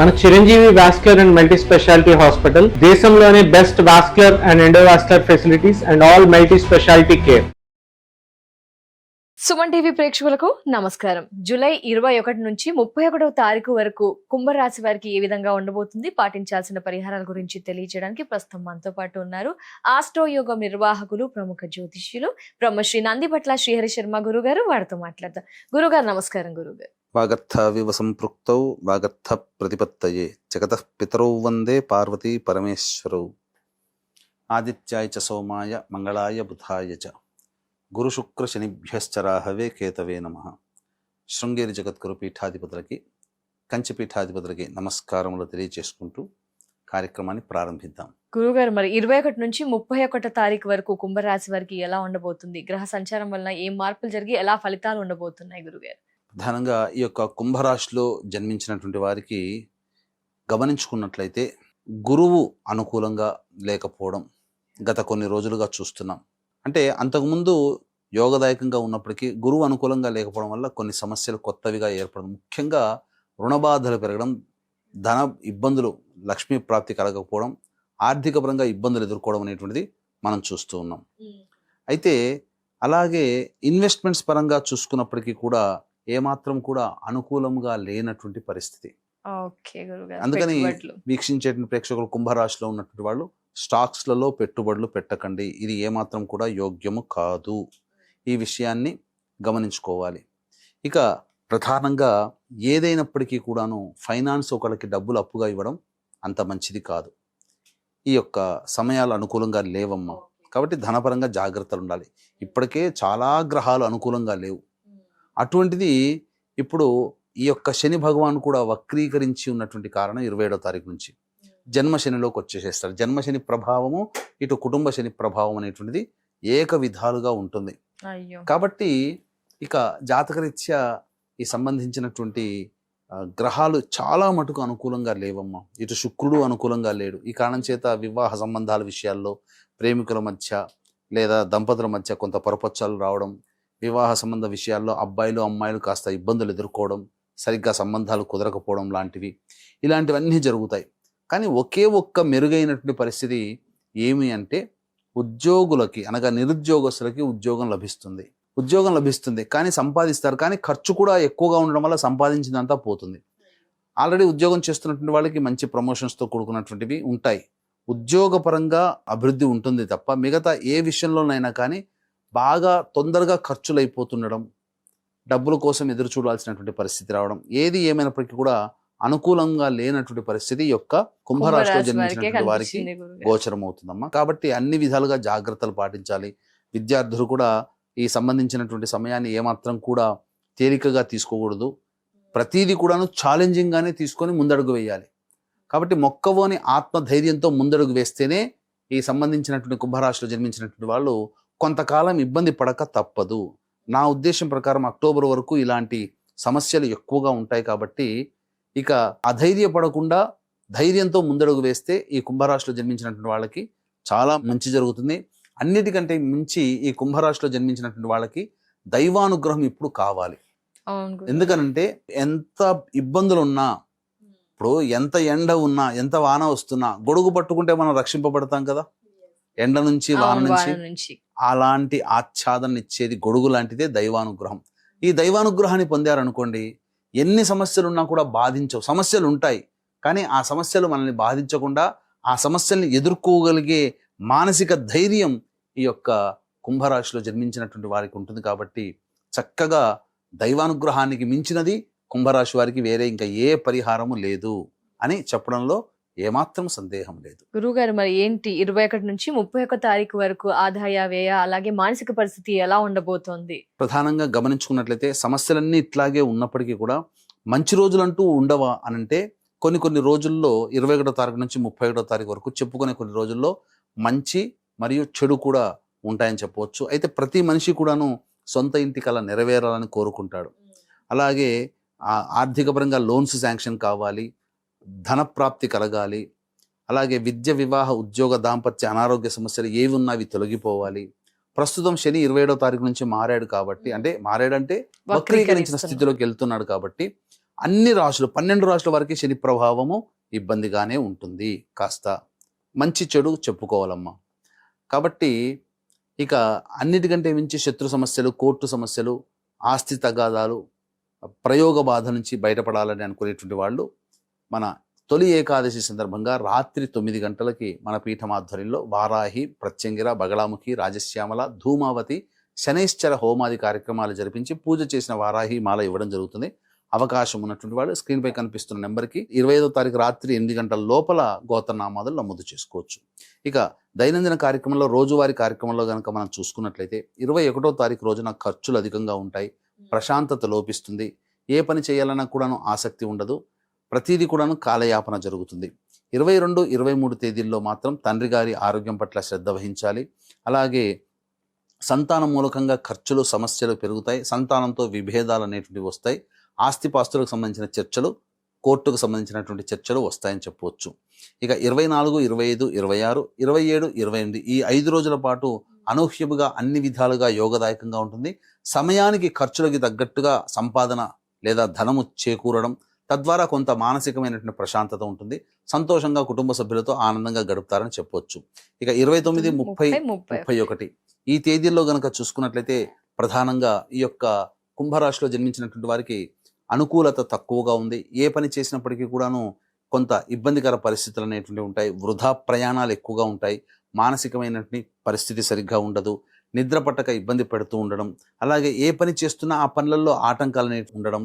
మన Chiranjeevi vascular and multi speciality hospital దేశంలోనే best vascular and endovascular facilities and all multi speciality care. Suman TV ప్రేక్షకులకు నమస్కారం. July 21 నుంచి 31వ తారీఖు వరకు కుంభరాశి వారికి ఏ విధంగా ఉండబోతుంది, పాటించాల్సిన పరిహారాల గురించి తెలియజేయడానికి ప్రస్తుతం మనతో పాటు ఉన్నారు ఆస్ట్రో యోగం నిర్వాహకులు, ప్రముఖ జ్యోతిష్యులు బ్రహ్మశ్రీ నందిబట్ల శ్రీహరి శర్మ గురుగారు. వారితో మాట్లాడతాం. గురుగారు నమస్కారం. గురుగారు, వాగర్థవివ సంపృక్తౌ వాగర్థ ప్రతిపత్తయే జగతః పితరౌ వందే పార్వతీ పరమేశ్వరౌ. ఆదిత్యాయ చ సోమాయ మంగళాయ బుధాయ చ గురు శుక్ర శనిభ్యశ్చ రాహవే కేతవే నమః. శృంగేరి జగద్గురు పీఠాధిపతులకి, కంచి పీఠాధిపతులకి నమస్కారములు తెలియజేసుకుంటూ కార్యక్రమాన్ని ప్రారంభిద్దాం. గురుగారు, మరి 21 నుంచి 31 తారీఖు వరకు కుంభరాశి వారికి ఎలా ఉండబోతుంది? గ్రహ సంచారం వలన ఏం మార్పులు జరిగి ఎలా ఫలితాలు ఉండబోతున్నాయి గురుగారు? ప్రధానంగా ఈ యొక్క కుంభరాశిలో జన్మించినటువంటి వారికి గమనించుకున్నట్లయితే గురువు అనుకూలంగా లేకపోవడం గత కొన్ని రోజులుగా చూస్తున్నాం. అంటే అంతకుముందు యోగదాయకంగా ఉన్నప్పటికీ గురువు అనుకూలంగా లేకపోవడం వల్ల కొన్ని సమస్యలు కొత్తవిగా ఏర్పడడం, ముఖ్యంగా రుణబాధలు పెరగడం, ధన ఇబ్బందులు, లక్ష్మీ ప్రాప్తి కలగకపోవడం, ఆర్థిక పరంగా ఇబ్బందులు ఎదుర్కోవడం అనేటువంటిది మనం చూస్తూ ఉన్నాం. అయితే అలాగే ఇన్వెస్ట్మెంట్స్ పరంగా చూసుకున్నప్పటికీ కూడా ఏమాత్రం కూడా అనుకూలంగా లేనటువంటి పరిస్థితి. అందుకని వీక్షించేటువంటి ప్రేక్షకులు కుంభరాశిలో ఉన్నటువంటి వాళ్ళు స్టాక్స్లలో పెట్టుబడులు పెట్టకండి, ఇది ఏమాత్రం కూడా యోగ్యము కాదు. ఈ విషయాన్ని గమనించుకోవాలి. ఇక ప్రధానంగా ఏదైనప్పటికీ కూడాను ఫైనాన్స్ ఒకరికి డబ్బులు అప్పుగా ఇవ్వడం అంత మంచిది కాదు. ఈ యొక్క సమయాలు అనుకూలంగా లేవమ్మా. కాబట్టి ధనపరంగా జాగ్రత్తలు ఉండాలి. ఇప్పటికే చాలా గ్రహాలు అనుకూలంగా లేవు. అటువంటిది ఇప్పుడు ఈ యొక్క శని భగవాన్ కూడా వక్రీకరించి ఉన్నటువంటి కారణం 27వ తారీఖు నుంచి జన్మశనిలోకి వచ్చేసేస్తారు. జన్మశని ప్రభావము ఇటు కుటుంబ శని ప్రభావం అనేటువంటిది ఏక విధాలుగా ఉంటుంది. కాబట్టి ఇక జాతకరీత్యా ఈ సంబంధించినటువంటి గ్రహాలు చాలా మటుకు అనుకూలంగా లేవమ్మా. ఇటు శుక్రుడు అనుకూలంగా లేడు. ఈ కారణం చేత వివాహ సంబంధాల విషయాల్లో ప్రేమికుల మధ్య లేదా దంపతుల మధ్య కొంత పొరపచ్చాలు రావడం, వివాహ సంబంధ విషయాల్లో అబ్బాయిలు అమ్మాయిలు కాస్త ఇబ్బందులు ఎదుర్కోవడం, సరిగ్గా సంబంధాలు కుదరకపోవడం లాంటివి, ఇలాంటివన్నీ జరుగుతాయి. కానీ ఒకే ఒక్క మెరుగైనటువంటి పరిస్థితి ఏమి అంటే ఉద్యోగులకి, అనగా నిరుద్యోగస్తులకి ఉద్యోగం లభిస్తుంది కానీ సంపాదిస్తారు, కానీ ఖర్చు కూడా ఎక్కువగా ఉండడం వల్ల సంపాదించిందంతా పోతుంది. ఆల్రెడీ ఉద్యోగం చేస్తున్నటువంటి వాళ్ళకి మంచి ప్రమోషన్స్తో కూడుకున్నటువంటివి ఉంటాయి. ఉద్యోగపరంగా అభివృద్ధి ఉంటుంది తప్ప మిగతా ఏ విషయంలోనైనా కానీ బాగా తొందరగా ఖర్చులు అయిపోతుండడం, డబ్బుల కోసం ఎదురు చూడాల్సినటువంటి పరిస్థితి రావడం, ఏది ఏమైనప్పటికీ కూడా అనుకూలంగా లేనటువంటి పరిస్థితి యొక్క కుంభరాశిలో జన్మించినటువంటి వారికి గోచరం అవుతుందమ్మా. కాబట్టి అన్ని విధాలుగా జాగ్రత్తలు పాటించాలి. విద్యార్థులు కూడా ఈ సంబంధించినటువంటి సమయాన్ని ఏమాత్రం కూడా తేలికగా తీసుకోకూడదు. ప్రతిదీ కూడాను ఛాలెంజింగ్ గానే తీసుకొని ముందడుగు వేయాలి. కాబట్టి మొక్కవోని ఆత్మధైర్యంతో ముందడుగు వేస్తేనే ఈ సంబంధించినటువంటి కుంభరాశిలో జన్మించినటువంటి వాళ్ళు కొంతకాలం ఇబ్బంది పడక తప్పదు. నా ఉద్దేశం ప్రకారం అక్టోబర్ వరకు ఇలాంటి సమస్యలు ఎక్కువగా ఉంటాయి. కాబట్టి ఇక అధైర్యపడకుండా ధైర్యంతో ముందడుగు వేస్తే ఈ కుంభరాశిలో జన్మించినటువంటి వాళ్ళకి చాలా మంచి జరుగుతుంది. అన్నిటికంటే మించి ఈ కుంభరాశిలో జన్మించినటువంటి వాళ్ళకి దైవానుగ్రహం ఇప్పుడు కావాలి. ఎందుకనంటే ఎంత ఇబ్బందులు ఉన్నా, ఇప్పుడు ఎంత ఎండ ఉన్నా, ఎంత వాన వస్తున్నా గొడుగు పట్టుకుంటే మనం రక్షింపబడతాం కదా, ఎండ నుంచి వాన నుంచి. అలాంటి ఆచ్ఛాదన ఇచ్చేది గొడుగు లాంటిదే దైవానుగ్రహం. ఈ దైవానుగ్రహాన్ని పొందారనుకోండి, ఎన్ని సమస్యలున్నా కూడా బాధించవు. సమస్యలు ఉంటాయి కానీ ఆ సమస్యలు మనల్ని బాధించకుండా ఆ సమస్యల్ని ఎదుర్కోగలిగే మానసిక ధైర్యం ఈ యొక్క కుంభరాశిలో జన్మించినటువంటి వారికి ఉంటుంది. కాబట్టి చక్కగా దైవానుగ్రహానికి మించినది కుంభరాశి వారికి వేరే ఇంకా ఏ పరిహారము లేదు అని చెప్పడంలో ఏమాత్రం సందేహం లేదు. గురువుగారు, మరి ఏంటి 21 నుంచి 31 తారీఖు వరకు ఆదాయ వ్యయ అలాగే మానసిక పరిస్థితి ఎలా ఉండబోతోంది? ప్రధానంగా గమనించుకున్నట్లయితే సమస్యలన్నీ ఇట్లాగే ఉన్నప్పటికీ కూడా మంచి రోజులంటూ ఉండవా అనంటే కొన్ని రోజుల్లో 21వ తారీఖు నుంచి 31వ తారీఖు వరకు చెప్పుకునే కొన్ని రోజుల్లో మంచి మరియు చెడు కూడా ఉంటాయని చెప్పవచ్చు. అయితే ప్రతి మనిషి కూడాను సొంత ఇంటి కల నెరవేరాలని కోరుకుంటాడు. అలాగే ఆర్థిక పరంగా లోన్స్ శాంక్షన్ కావాలి, ధనప్రాప్తి కలగాలి, అలాగే విద్య, వివాహ, ఉద్యోగ, దాంపత్య, అనారోగ్య సమస్యలు ఏవి ఉన్నా అవి తొలగిపోవాలి. ప్రస్తుతం శని 27వ తారీఖు నుంచి మారాడు కాబట్టి, అంటే మారాడంటే వక్రీకరించిన స్థితిలోకి వెళ్తున్నాడు కాబట్టి అన్ని రాశులు 12 రాశుల వరకు శని ప్రభావము ఇబ్బందిగానే ఉంటుంది. కాస్త మంచి చెడు చెప్పుకోవాలమ్మా. కాబట్టి ఇక అన్నిటికంటే మించి శత్రు సమస్యలు, కోర్టు సమస్యలు, ఆస్తి తగాదాలు, ప్రయోగ బాధ నుంచి బయటపడాలని అనుకునేటువంటి వాళ్ళు మన తొలి ఏకాదశి సందర్భంగా రాత్రి 9 గంటలకి మన పీఠం ఆధ్వర్యంలో వారాహి, ప్రత్యంగిర, బగళాముఖి, రాజశ్యామల, ధూమావతి, శనైశ్చర హోమాది కార్యక్రమాలు జరిపించి పూజ చేసిన వారాహి మాల ఇవ్వడం జరుగుతుంది. అవకాశం ఉన్నటువంటి వాళ్ళు స్క్రీన్పై కనిపిస్తున్న నెంబర్కి 25వ తారీఖు రాత్రి 8 గంటల లోపల గోత్రనామాదులు నమోదు చేసుకోవచ్చు. ఇక దైనందిన కార్యక్రమంలో, రోజువారీ కార్యక్రమంలో కనుక మనం చూసుకున్నట్లయితే 21వ తారీఖు రోజున ఖర్చులు అధికంగా ఉంటాయి, ప్రశాంతత లోపిస్తుంది, ఏ పని చేయాలన్నా కూడాను ఆసక్తి ఉండదు, ప్రతిదీ కూడాను కాలయాపన జరుగుతుంది. 22, 23 తేదీల్లో మాత్రం తండ్రి గారి ఆరోగ్యం పట్ల శ్రద్ధ వహించాలి. అలాగే సంతానం మూలకంగా ఖర్చులు, సమస్యలు పెరుగుతాయి, సంతానంతో విభేదాలు అనేటువంటివి వస్తాయి, ఆస్తిపాస్తులకు సంబంధించిన చర్చలు, కోర్టుకు సంబంధించినటువంటి చర్చలు వస్తాయని చెప్పవచ్చు. ఇక 24, 25, 26, 27, 28 ఈ 5 రోజుల పాటు అనూహ్యముగా అన్ని విధాలుగా యోగదాయకంగా ఉంటుంది. సమయానికి ఖర్చులకి తగ్గట్టుగా సంపాదన లేదా ధనము చేకూరడం, తద్వారా కొంత మానసికమైనటువంటి ప్రశాంతత ఉంటుంది. సంతోషంగా కుటుంబ సభ్యులతో ఆనందంగా గడుపుతారని చెప్పవచ్చు. ఇక 29, 30, 31 ఈ తేదీల్లో గనక చూసుకున్నట్లయితే ప్రధానంగా ఈ యొక్క కుంభరాశిలో జన్మించినటువంటి వారికి అనుకూలత తక్కువగా ఉంది. ఏ పని చేసినప్పటికీ కూడాను కొంత ఇబ్బందికర పరిస్థితులు అనేటువంటివి ఉంటాయి. వృధా ప్రయాణాలు ఎక్కువగా ఉంటాయి, మానసికమైనటువంటి పరిస్థితి సరిగ్గా ఉండదు, నిద్ర పట్టక ఇబ్బంది పెడుతూ ఉండడం, అలాగే ఏ పని చేస్తున్నా ఆ పనులలో ఆటంకాలు అనేవి ఉండడం,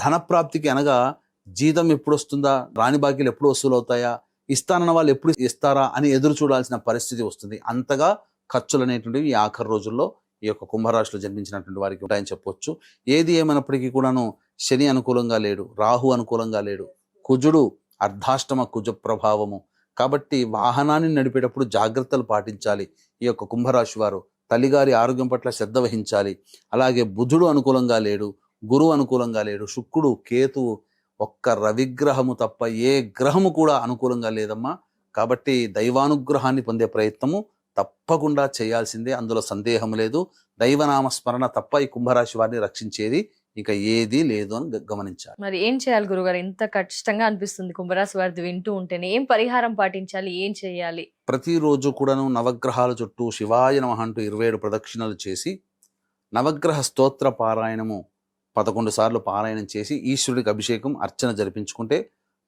ధనప్రాప్తికి అనగా జీతం ఎప్పుడు వస్తుందా, రాని బాకీలు ఎప్పుడు వసూలు అవుతాయా, ఇస్తానన్న వాళ్ళు ఎప్పుడు ఇస్తారా అని ఎదురు చూడాల్సిన పరిస్థితి వస్తుంది. అంతగా ఖర్చులు అనేటువంటివి ఈ ఆఖరి రోజుల్లో ఈ యొక్క కుంభరాశిలో జన్మించినటువంటి వారికి ఉంటాయని చెప్పొచ్చు. ఏది ఏమైనప్పటికీ కూడాను శని అనుకూలంగా లేడు, రాహు అనుకూలంగా లేడు, కుజుడు అర్ధాష్టమ కుజ ప్రభావము. కాబట్టి వాహనాన్ని నడిపేటప్పుడు జాగ్రత్తలు పాటించాలి. ఈ యొక్క కుంభరాశి వారు తల్లిగారి ఆరోగ్యం పట్ల శ్రద్ధ వహించాలి. అలాగే బుధుడు అనుకూలంగా లేడు, గురువు అనుకూలంగా లేడు, శుక్రుడు, కేతువు, ఒక్క రవిగ్రహము తప్ప ఏ గ్రహము కూడా అనుకూలంగా లేదమ్మా. కాబట్టి దైవానుగ్రహాన్ని పొందే ప్రయత్నము తప్పకుండా చేయాల్సిందే, అందులో సందేహం లేదు. దైవనామ స్మరణ తప్ప ఈ కుంభరాశి వారిని రక్షించేది ఇక ఏదీ లేదు అని గమనించాలి. మరి ఏం చేయాలి గురుగారు? ఇంత కష్టంగా అనిపిస్తుంది కుంభరాశి వారిది వింటూ ఉంటేనే. ఏం పరిహారం పాటించాలి, ఏం చేయాలి? ప్రతిరోజు కూడాను నవగ్రహాల చుట్టూ శివాయ నమః అంటూ 27 ప్రదక్షిణలు చేసి నవగ్రహ స్తోత్ర పారాయణము 11 సార్లు పారాయణం చేసి ఈశ్వరుడికి అభిషేకం, అర్చన జరిపించుకుంటే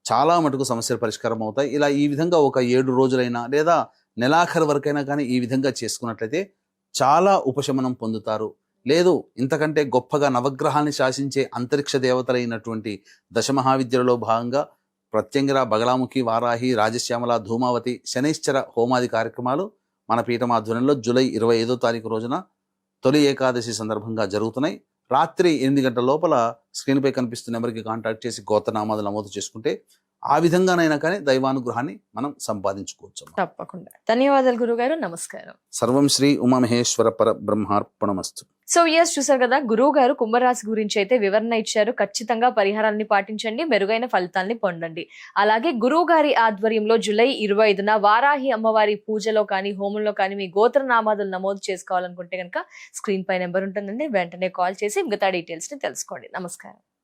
చాలా మటుకు సమస్యలు పరిష్కారం అవుతాయి. ఇలా ఈ విధంగా ఒక 7 రోజులైనా లేదా నెలాఖరు వరకైనా కానీ ఈ విధంగా చేసుకున్నట్లయితే చాలా ఉపశమనం పొందుతారు. లేదు ఇంతకంటే గొప్పగా నవగ్రహాన్ని శాసించే అంతరిక్ష దేవతలైనటువంటి దశమహావిద్యలలో భాగంగా ప్రత్యంగిర, బగళాముఖి, వారాహి, రాజశ్యామల, ధూమావతి, శనైశ్చర హోమాది కార్యక్రమాలు మన పీఠం ఆధ్వర్యంలో జూలై 25వ తారీఖు రోజున తొలి ఏకాదశి సందర్భంగా జరుగుతున్నాయి. రాత్రి 8 గంటల లోపల స్క్రీన్పై కనిపిస్తున్న నెంబర్కి కాంటాక్ట్ చేసి గోత్రనామాలు నమోదు చేసుకుంటే ఆ విధంగానైనా కానీ దైవానుగ్రహాన్ని మనం సంపాదించుకోవచ్చు. తప్పకుండా. ధన్యవాదాలు గురుగారు. నమస్కారం. సర్వం శ్రీ ఉమామహేశ్వర పర బ్రహ్మార్పణమస్తు. సో ఎస్, చూసారు కదా, గురువు గారు కుంభరాశి గురించి అయితే వివరణ ఇచ్చారు. ఖచ్చితంగా పరిహారాన్ని పాటించండి, మెరుగైన ఫలితాల్ని పొందండి. అలాగే గురువు గారి ఆధ్వర్యంలో జూలై 25న వారాహి అమ్మవారి పూజలో కానీ, హోమంలో కానీ మీ గోత్రనామాదులు నమోదు చేసుకోవాలనుకుంటే కనుక స్క్రీన్ పై నెంబర్ ఉంటుందండి, వెంటనే కాల్ చేసి మిగతా డీటెయిల్స్ ని తెలుసుకోండి. నమస్కారం.